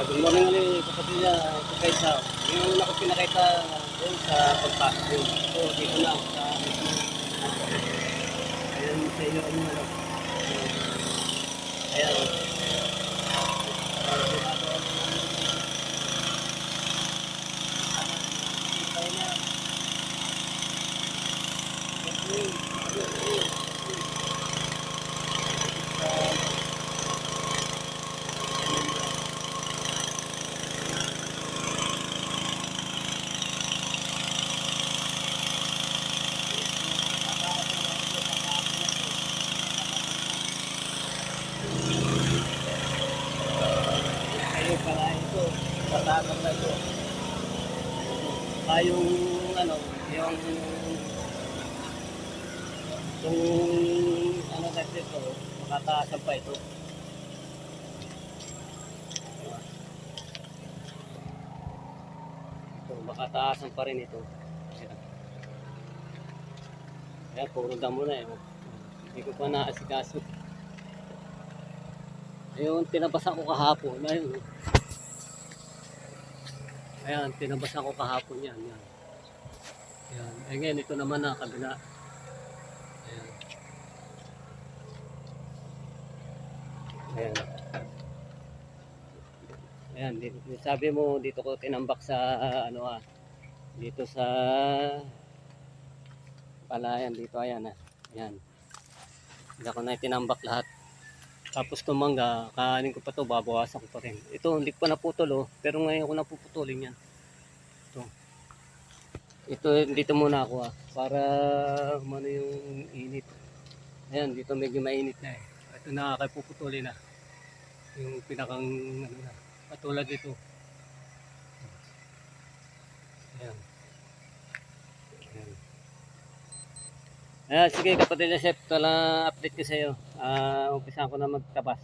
Good morning ulit kapatid niya, ito guys ha. Yung una ko pinakita doon sa pagpasok. So dito na sa mismo. Ayan sa inyo yung ano. Ayan. Ayun pala ito, patatag na ito. Yung ano, yung ano kasi ito, makataasan pa ito. Ito, makataasan pa rin ito. Ayan. Ayan, puro damo na eh. Hindi ko pa naasikaso. Ayun, tinabasa ko kahapon. Ayun. Ayan, tinabasa ko kahapon yan. Yan. Ayan. Eh ngayon, ito naman na kabila. Ayan. Ayan. Ayan, sabi mo dito ko tinambak sa ano dito sa palayan dito ayan Ayan. Hindi ko na tinambak lahat. Tapos tumangga, kaanin ko pa to, babawasan ko pa rin. Ito, hindi ko pa naputol oh, pero ngayon ko napuputulin yan. Ito, dito muna ako para ano yung init. Ayan, dito medyo mainit na eh. Ito nakakapuputulin na. Yung pinakang ano na, katulad dito. Ayan. Ayan. Ayan, sige kapatid na chef, ito lang update ko sa iyo. Umpisahan ko na magtabas.